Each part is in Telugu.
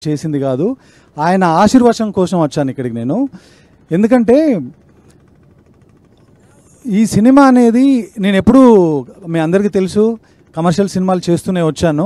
చేసింది కాదు, ఆయన ఆశీర్వచనం కోసం వచ్చాను ఇక్కడికి నేను. ఎందుకంటే ఈ సినిమా అనేది నేను ఎప్పుడూ మీ అందరికీ తెలుసు కమర్షియల్ సినిమాలు చేస్తూనే వచ్చాను.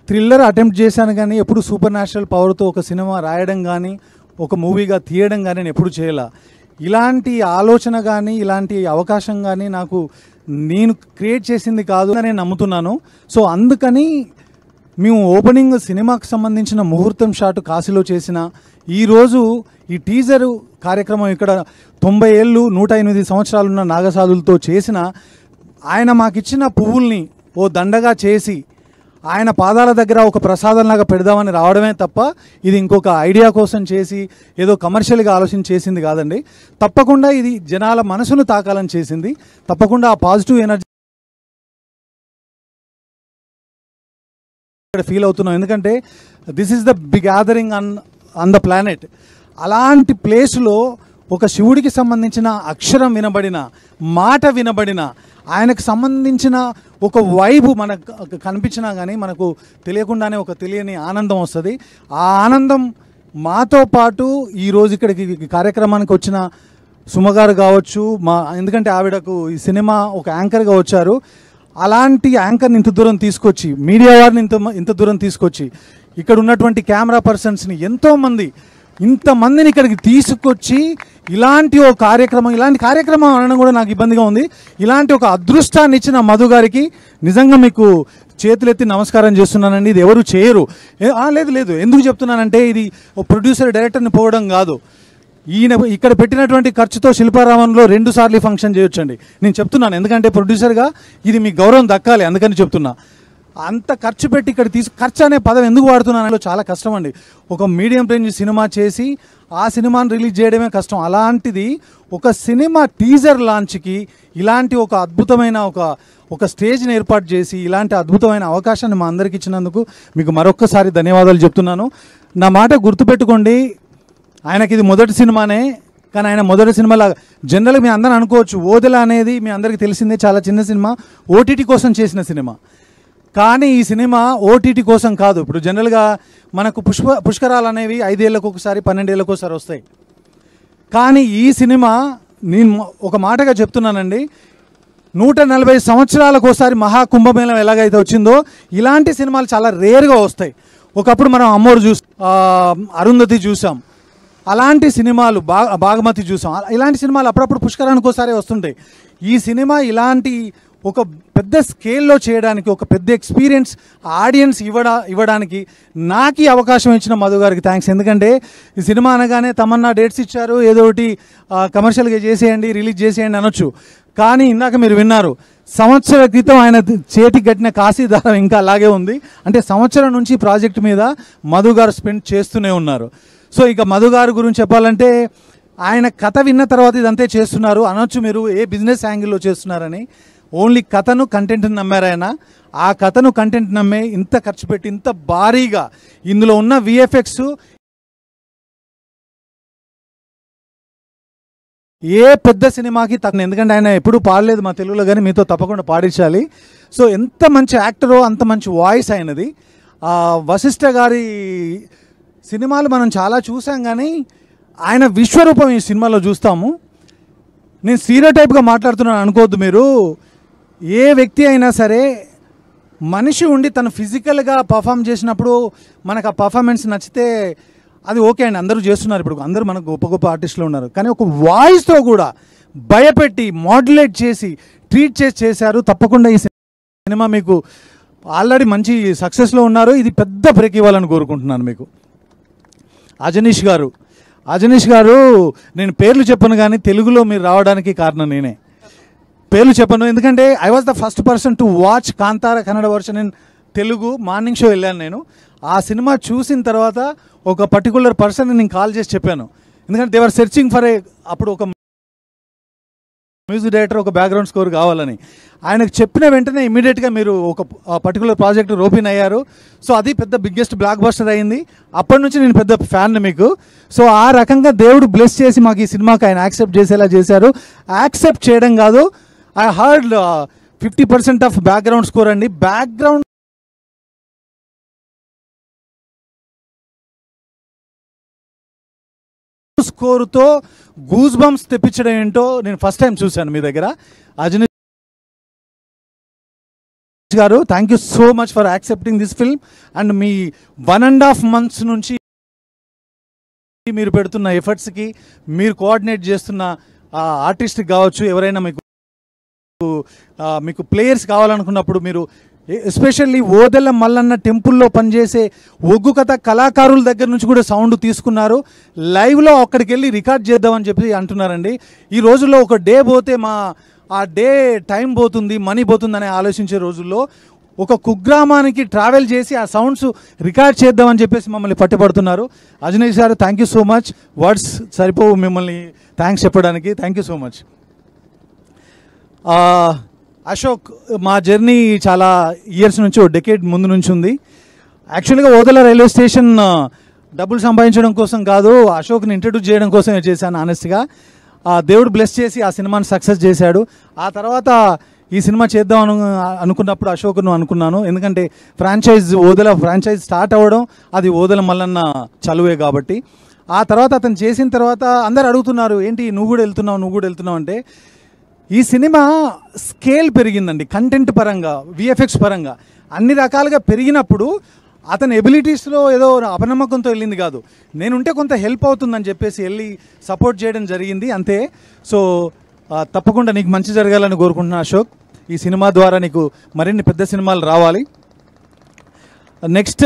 థ్రిల్లర్ అటెంప్ట్ చేశాను కానీ ఎప్పుడు సూపర్ న్యాచురల్ పవర్తో ఒక సినిమా రాయడం కానీ ఒక మూవీగా తీయడం కానీ నేను ఎప్పుడు చేయాల. ఇలాంటి ఆలోచన కానీ ఇలాంటి అవకాశం కానీ నేను క్రియేట్ చేసింది కాదు అని నేను నమ్ముతున్నాను. సో అందుకని మేము ఓపెనింగ్ సినిమాకు సంబంధించిన ముహూర్తం షాట్ కాశీలో చేసిన ఈరోజు ఈ టీజరు కార్యక్రమం ఇక్కడ 90 ఏళ్ళు 108 సంవత్సరాలున్న నాగసాధులతో చేసిన ఆయన మాకిచ్చిన పువ్వుల్ని ఓ దండగా చేసి ఆయన పాదాల దగ్గర ఒక ప్రసాదంలాగా పెడదామని రావడమే తప్ప ఇది ఇంకొక ఐడియా కోసం చేసి ఏదో కమర్షియల్గా ఆలోచన చేసింది కాదండి. తప్పకుండా ఇది జనాల మనసును తాకాలని చేసింది. తప్పకుండా ఆ పాజిటివ్ ఎనర్జీ ఇక్కడ ఫీల్ అవుతున్నాం. ఎందుకంటే this is the big gathering on the planet. అలాంటి ప్లేస్లో ఒక శివుడికి సంబంధించిన అక్షరం వినబడిన, మాట వినబడిన, ఆయనకు సంబంధించిన ఒక వైబు మనకు కనిపించినా కానీ మనకు తెలియకుండానే ఒక తెలియని ఆనందం వస్తుంది. ఆ ఆనందం మాతో పాటు ఈరోజు ఇక్కడికి కార్యక్రమానికి వచ్చిన సుమగారు కావచ్చు, ఎందుకంటే ఆవిడకు ఈ సినిమా ఒక యాంకర్గా వచ్చారు. అలాంటి యాంకర్ని ఇంత దూరం తీసుకొచ్చి, మీడియా వారిని ఇంత దూరం తీసుకొచ్చి, ఇక్కడ ఉన్నటువంటి కెమెరా పర్సన్స్ని ఇంతమందిని ఇక్కడికి తీసుకొచ్చి ఇలాంటి కార్యక్రమం అనడం కూడా నాకు ఇబ్బందిగా ఉంది. ఇలాంటి ఒక అదృష్టాన్ని ఇచ్చిన మధు గారికి నిజంగా మీకు చేతులెత్తి నమస్కారం చేస్తున్నానండి. ఇది ఎవరు చేయరు. లేదు ఎందుకు చెప్తున్నానంటే ఇది ఒక ప్రొడ్యూసర్ డైరెక్టర్ని పోవడం కాదు. ఈయన ఇక్కడ పెట్టినటువంటి ఖర్చుతో శిల్పారామంలో 2 సార్లు ఫంక్షన్ చేయొచ్చండి. నేను చెప్తున్నాను ఎందుకంటే ప్రొడ్యూసర్గా ఇది మీకు గౌరవం దక్కాలి, అందుకని చెప్తున్నా. అంత ఖర్చు పెట్టి ఇక్కడ ఖర్చు అనే పదం ఎందుకు వాడుతున్నానో చాలా కష్టం అండి. ఒక మీడియం రేంజ్ సినిమా చేసి ఆ సినిమాని రిలీజ్ చేయడమే కష్టం. అలాంటిది ఒక సినిమా టీజర్ లాంచ్కి ఇలాంటి ఒక అద్భుతమైన ఒక స్టేజ్ని ఏర్పాటు చేసి ఇలాంటి అద్భుతమైన అవకాశాన్ని మా అందరికి ఇచ్చినందుకు మీకు మరొక్కసారి ధన్యవాదాలు చెప్తున్నాను. నా మాట గుర్తుపెట్టుకోండి, ఆయనకి ఇది మొదటి సినిమానే. కానీ ఆయన మొదటి సినిమాలా జనరల్గా మీ అందరూ అనుకోవచ్చు, ఓదెల అనేది మీ అందరికీ తెలిసిందే, చాలా చిన్న సినిమా, ఓటీటీ కోసం చేసిన సినిమా. కానీ ఈ సినిమా ఓటీటీ కోసం కాదు. ఇప్పుడు జనరల్గా మనకు పుష్కరాలు అనేవి 5 ఏళ్ళకు ఒకసారి 12 ఏళ్ళకు ఒకసారి వస్తాయి. కానీ ఈ సినిమా నేను ఒక మాటగా చెప్తున్నానండి, 140 సంవత్సరాలకు ఒకసారి మహాకుంభమేళం ఎలాగైతే వచ్చిందో ఇలాంటి సినిమాలు చాలా రేర్గా వస్తాయి. ఒకప్పుడు మనం అమ్మోరు అరుంధతి చూసాం, అలాంటి సినిమాలు బాగమతి చూసాం. ఇలాంటి సినిమాలు అప్పుడప్పుడు పుష్కరానికి ఒకసారి వస్తుంటాయి. ఈ సినిమా ఇలాంటి ఒక పెద్ద స్కేల్లో చేయడానికి, ఒక పెద్ద ఎక్స్పీరియన్స్ ఆడియన్స్ ఇవ్వడానికి నాకు అవకాశం ఇచ్చిన మధు గారికి థ్యాంక్స్. ఎందుకంటే ఈ సినిమా అనగానే తమన్నా డేట్స్ ఇచ్చారు, ఏదో ఒకటి కమర్షియల్గా చేసేయండి, రిలీజ్ చేసేయండి అనొచ్చు. కానీ ఇందాక మీరు విన్నారు, సంవత్సరాల క్రితం ఆయన చేతికి కట్టిన కాశీదారం ఇంకా అలాగే ఉంది. అంటే సంవత్సరం నుంచి ప్రాజెక్ట్ మీద మధు గారు స్పెండ్ చేస్తూనే ఉన్నారు. సో ఇక మధు గారి గురించి చెప్పాలంటే ఆయన కథ విన్న తర్వాత ఇదంతే చేస్తున్నారు అనొచ్చు మీరు, ఏ బిజినెస్ యాంగిల్లో చేస్తున్నారని. ఓన్లీ కథను కంటెంట్ని నమ్మారు ఆయన. ఆ కథను కంటెంట్ నమ్మే ఇంత ఖర్చు పెట్టి ఇంత భారీగా ఇందులో ఉన్న విఎఫ్ఎక్స్ ఏ పెద్ద సినిమాకి తగ్గ, ఎందుకంటే ఆయన ఎప్పుడూ పాడలేదు మా తెలుగులో, కానీ మీతో తప్పకుండా పాడించాలి. సో ఎంత మంచి యాక్టరో అంత మంచి వాయిస్ అయినది. వశిష్ఠ గారి సినిమాలు మనం చాలా చూసాం, కానీ ఆయన విశ్వరూపం ఈ సినిమాలో చూస్తాము. నేను స్టీరియోటైప్గా మాట్లాడుతున్నాను అనుకోవద్దు మీరు. ఏ వ్యక్తి అయినా సరే మనిషి ఉండి తను ఫిజికల్గా పర్ఫామ్ చేసినప్పుడు మనకు ఆ పర్ఫార్మెన్స్ నచ్చితే అది ఓకే అండి, అందరూ చేస్తున్నారు. ఇప్పుడు అందరూ మనకు గొప్ప గొప్ప ఆర్టిస్టులు ఉన్నారు. కానీ ఒక వాయిస్తో కూడా భయపెట్టి మాడ్యులేట్ చేసి ట్రీట్ చేశారు. తప్పకుండా ఈ సినిమా మీకు ఆల్రెడీ మంచి సక్సెస్లో ఉన్నారు. ఇది పెద్ద బ్రేక్ ఇవ్వాలని కోరుకుంటున్నాను మీకు. అజనీష్ గారు నేను పేర్లు చెప్పను, కానీ తెలుగులో మీరు రావడానికి కారణం నేనే. పేర్లు చెప్పను ఎందుకంటే I was the first person to watch Kantara Kannada version in Telugu. Morning show వెళ్ళాను నేను. ఆ సినిమా చూసిన తర్వాత ఒక పర్టికులర్ పర్సన్ నేను కాల్ చేసి చెప్పాను, ఎందుకంటే దే ఆర్ సెర్చింగ్ ఫర్ అప్పుడు ఒక మ్యూజిక్ డైరెక్టర్, ఒక బ్యాక్గ్రౌండ్ స్కోర్ కావాలని. ఆయనకు చెప్పిన వెంటనే ఇమీడియట్గా మీరు ఒక పర్టికులర్ ప్రాజెక్ట్ రోపిన్ అయ్యారు. సో అది పెద్ద బిగ్గెస్ట్ బ్లాక్ బస్టర్ అయింది. అప్పటి నుంచి నేను పెద్ద ఫ్యాన్ మీకు. సో ఆ రకంగా దేవుడు బ్లెస్ చేసి మాకు ఈ సినిమాకి ఆయన యాక్సెప్ట్ చేసేలా చేశారు. యాక్సెప్ట్ చేయడం కాదు, I heard 50% of background score అండి. బ్యాక్గ్రౌండ్ స్కోరుతో గూస్ బంప్స్ తెప్పించడం ఏంటో నేను ఫస్ట్ టైం చూశాను మీ దగ్గర. అజనీష్ గారు, thank you so much for accepting this film. And me 1.5 months నుంచి మీరు పెడుతున్న ఎఫర్ట్స్కి, మీరు కోఆర్డినేట్ చేస్తున్న ఆర్టిస్ట్కి కావచ్చు, ఎవరైనా మీకు ప్లేయర్స్ కావాలనుకున్నప్పుడు మీరు ఎస్పెషల్లీ ఓదెల మల్లన్న టెంపుల్లో పనిచేసే ఒగ్గు కథ కళాకారుల దగ్గర నుంచి కూడా సౌండ్ తీసుకున్నారు. లైవ్లో అక్కడికి వెళ్ళి రికార్డ్ చేద్దామని చెప్పి అంటున్నారండి. ఈ రోజుల్లో ఒక డే పోతే ఆ డే టైం పోతుంది, మనీ పోతుంది అని ఆలోచించే రోజుల్లో ఒక కుగ్రామానికి ట్రావెల్ చేసి ఆ సౌండ్స్ రికార్డ్ చేద్దామని చెప్పేసి మమ్మల్ని పట్టుబడుతున్నారు. అజనీష్ గారు, thank you so much. Words సరిపోవు మిమ్మల్ని థ్యాంక్స్ చెప్పడానికి. Thank you so much. Ashok, మా జర్నీ చాలా ఇయర్స్ నుంచి, ఓ డెకేడ్ ముందు నుంచి ఉంది. యాక్చువల్గా ఓదెల రైల్వే స్టేషన్ డబ్బులు సంపాదించడం కోసం కాదు, అశోక్ని ఇంట్రడ్యూస్ చేయడం కోసమే చేశాను ఆనెస్ట్గా. దేవుడు బ్లెస్ చేసి ఆ సినిమాని సక్సెస్ చేశాడు. ఆ తర్వాత ఈ సినిమా చేద్దాం అనుకున్నప్పుడు అశోక్ను అనుకున్నాను. ఎందుకంటే ఓదెల ఫ్రాంచైజ్ స్టార్ట్ అవ్వడం అది ఓదెల మల్లన్న చలువే కాబట్టి. ఆ తర్వాత అతను చేసిన తర్వాత అందరు అడుగుతున్నారు, ఏంటి నువ్వు కూడా వెళ్తున్నావు అంటే, ఈ సినిమా స్కేల్ పెరిగిందండి. కంటెంట్ పరంగా, విఎఫ్ఎక్స్ పరంగా అన్ని రకాలుగా పెరిగినప్పుడు అతని ఎబిలిటీస్లో ఏదో అపనమ్మకంతో వెళ్ళింది కాదు, నేనుంటే కొంత హెల్ప్ అవుతుందని చెప్పేసి వెళ్ళి సపోర్ట్ చేయడం జరిగింది అంతే. సో తప్పకుండా నీకు మంచి జరగాలని కోరుకుంటున్నాను అశోక్. ఈ సినిమా ద్వారా నీకు మరిన్ని పెద్ద సినిమాలు రావాలి. నెక్స్ట్,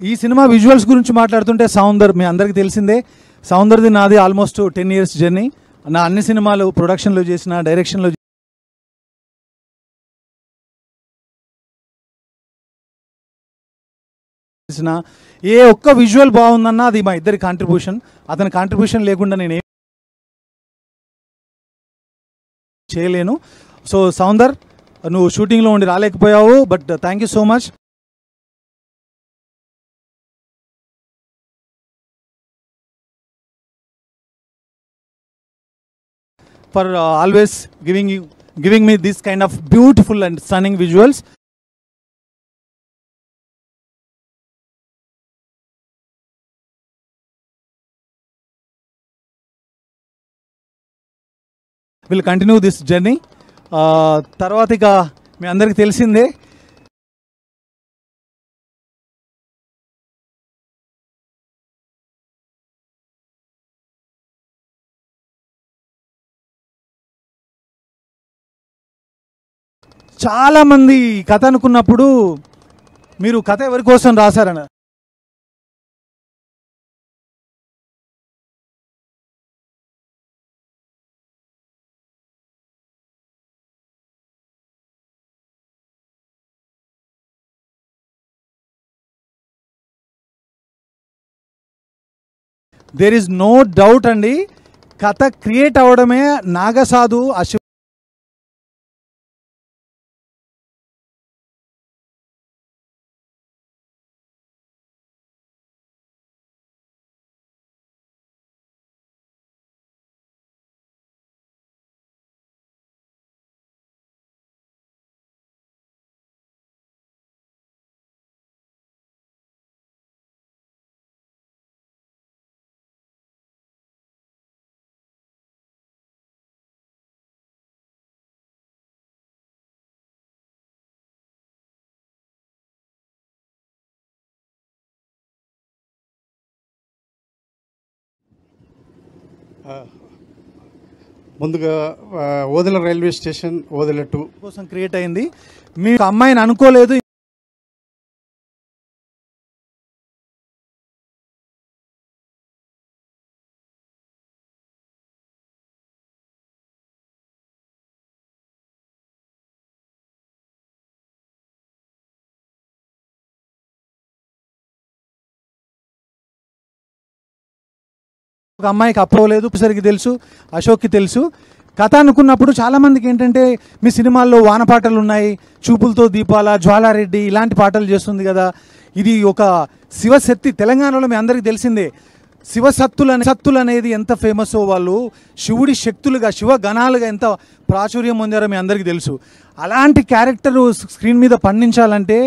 ఈ సినిమా విజువల్స్ గురించి మాట్లాడుతుంటే సౌందర్ మీ అందరికీ తెలిసిందే. సౌందర్ది నాది ఆల్మోస్ట్ 10 years జర్నీ. నా అన్ని సినిమాలు ప్రొడక్షన్లో చేసిన, డైరెక్షన్లో చేసిన, ఏ ఒక్క విజువల్ బాగుందన్నా అది మా ఇద్దరి కాంట్రిబ్యూషన్. అతని కాంట్రిబ్యూషన్ లేకుండా నేను చేయలేను. సో సౌందర్, నువ్వు షూటింగ్లో ఉండి రాలేకపోయావు, but thank you so much. For always giving me this kind of beautiful and stunning visuals. We'll continue this journey. తర్వాత ఇక మీ అందరికీ తెలిసిందే, చాలామంది కథ అనుకున్నప్పుడు మీరు కథ ఎవరి కోసం రాశారన్న, దేర్ ఈజ్ నో డౌట్ అండి, కథ క్రియేట్ అవ్వడమే నాగసాధు ముందుగా ఓదెల రైల్వే స్టేషన్ ఓదెల 2 కోసం క్రియేట్ అయింది. మీకు అమ్మాయిని అనుకోలేదు, ఒక అమ్మాయికి అప్రోలేదు, సరికి తెలుసు, అశోక్కి తెలుసు. కథ అనుకున్నప్పుడు చాలామందికి ఏంటంటే, మీ సినిమాల్లో వాన పాటలు ఉన్నాయి, చూపులతో దీపాల, జ్వాలారెడ్డి ఇలాంటి పాటలు చేస్తుంది కదా, ఇది ఒక శివశక్తి. తెలంగాణలో మీ అందరికీ తెలిసిందే, సత్తులు అనేది ఎంత ఫేమస్. వాళ్ళు శివుడి శక్తులుగా, శివగణాలుగా ఎంత ప్రాచుర్యం పొందారో మీ అందరికీ తెలుసు. అలాంటి క్యారెక్టర్ స్క్రీన్ మీద పండించాలంటే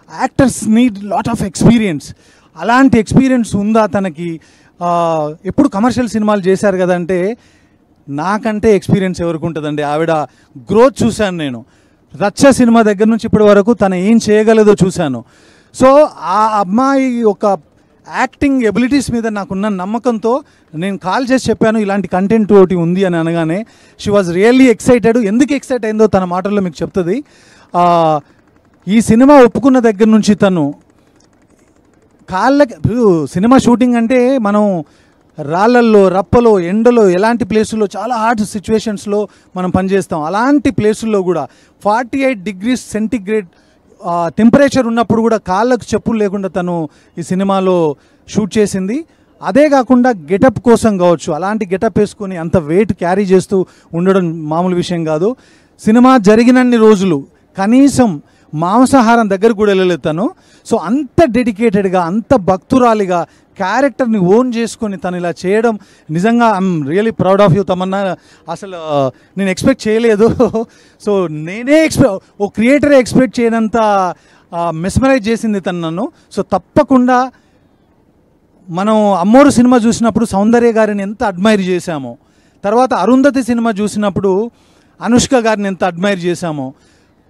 actors need lot of experience. అలాంటి ఎక్స్పీరియన్స్ ఉందా తనకి? ఎప్పుడు కమర్షియల్ సినిమాలు చేశారు కదంటే నాకంటే ఎక్స్పీరియన్స్ ఎవరికి ఉంటుందండి. ఆవిడ గ్రోత్ చూశాను నేను. రచ్చ సినిమా దగ్గర నుంచి ఇప్పటి వరకు తను ఏం చేయగలదో చూశాను. సో ఆ అమ్మాయి ఒక యాక్టింగ్ ఎబిలిటీస్ మీద నాకున్న నమ్మకంతో నేను కాల్ చేసి చెప్పాను ఇలాంటి కంటెంట్ ఒకటి ఉంది అని అనగానే షీ వాజ్ రియల్లీ ఎక్సైటెడ్. ఎందుకు ఎక్సైట్ అయిందో తన మాటల్లో మీకు చెప్తుంది. ఈ సినిమా ఒప్పుకున్న దగ్గర నుంచి తను కాళ్ళకి, సినిమా షూటింగ్ అంటే మనం రాళ్ళల్లో, రప్పలో, ఎండలో, ఎలాంటి ప్లేసుల్లో, చాలా హార్డ్ సిచ్యువేషన్స్లో మనం పనిచేస్తాం. అలాంటి ప్లేసుల్లో కూడా 48 degrees సెంటిగ్రేడ్ టెంపరేచర్ ఉన్నప్పుడు కూడా కాళ్ళకు చెప్పులు లేకుండా తను ఈ సినిమాలో షూట్ చేసింది. అదే కాకుండా గెటప్ కోసం కావచ్చు, అలాంటి గెటప్ వేసుకొని అంత వెయిట్ క్యారీ చేస్తూ ఉండడం మామూలు విషయం కాదు. సినిమా జరిగినన్ని రోజులు కనీసం మాంసాహారం దగ్గర కూడా వెళ్ళలేదు తను. సో అంత డెడికేటెడ్గా, అంత భక్తురాలిగా క్యారెక్టర్ని ఓన్ చేసుకొని తను ఇలా చేయడం నిజంగా I'm really proud of you Tamannaah. అసలు నేను ఎక్స్పెక్ట్ చేయలేదు. సో నేనే ఓ క్రియేటరే ఎక్స్పెక్ట్ చేయనంత మెస్మరైజ్ చేసింది తను నన్ను. సో తప్పకుండా మనం అమ్మోరు సినిమా చూసినప్పుడు సౌందర్య గారిని ఎంత అడ్మైర్ చేశామో, తర్వాత అరుంధతి సినిమా చూసినప్పుడు అనుష్క గారిని ఎంత అడ్మైర్ చేశామో,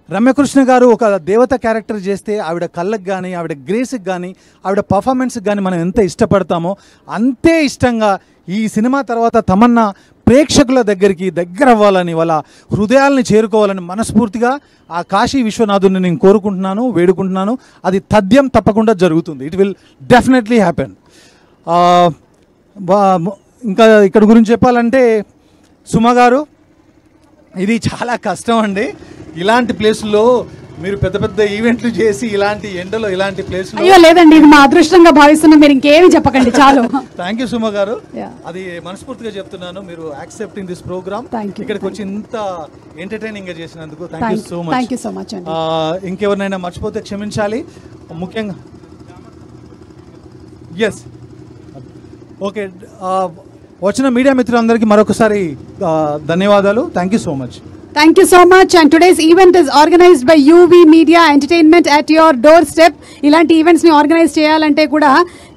రమ్యకృష్ణ గారు ఒక దేవత క్యారెక్టర్ చేస్తే ఆవిడ కళ్ళకు కానీ, ఆవిడ గ్రేస్కి కానీ, ఆవిడ పర్ఫార్మెన్స్కి కానీ మనం ఎంత ఇష్టపడతామో అంతే ఇష్టంగా ఈ సినిమా తర్వాత తమన్నా ప్రేక్షకుల దగ్గర అవ్వాలని, వాళ్ళ హృదయాల్ని చేరుకోవాలని మనస్ఫూర్తిగా ఆ కాశీ విశ్వనాథుని నేను కోరుకుంటున్నాను, వేడుకుంటున్నాను. అది తథ్యం తప్పకుండా జరుగుతుంది. It will definitely happen. ఇంకా ఇక్కడ గురించి చెప్పాలంటే సుమ గారు, ఇది చాలా కష్టం అండి. ఇలాంటి ప్లేసుల్లో మీరు పెద్ద పెద్ద ఈవెంట్లు చేసి ఇలాంటి ఎండలో ఇలాంటి ప్లేసులో. అయ్యో లేదండి, ఇది మా అదృష్టంగా భావిస్తున్నాం. మీరు ఇంకేమి చెప్పకండి, చాలు. థ్యాంక్ యూ సుమ గారు, అది మనస్ఫూర్తిగా చెప్తున్నాను. మీరు యాక్సెప్టింగ్ దిస్ ప్రోగ్రామ్, ఇక్కడికి వచ్చి ఇంత ఎంటర్టైనింగ్ గా చేసినందుకు thank you so much. Thank you so much అండి. ఇంకెవరినైనా మర్చిపోతే క్షమించాలి. ముఖ్యంగా ఎస్ ఓకే, వచ్చిన మీడియా మిత్రులందరికీ మరొకసారి ధన్యవాదాలు. Thank you so much. Thank you so much. And today's event is organized by UV Media Entertainment at your doorstep. ఇలాంటి ఈవెంట్స్ ని ఆర్గనైజ్ చేయాలంటే కూడా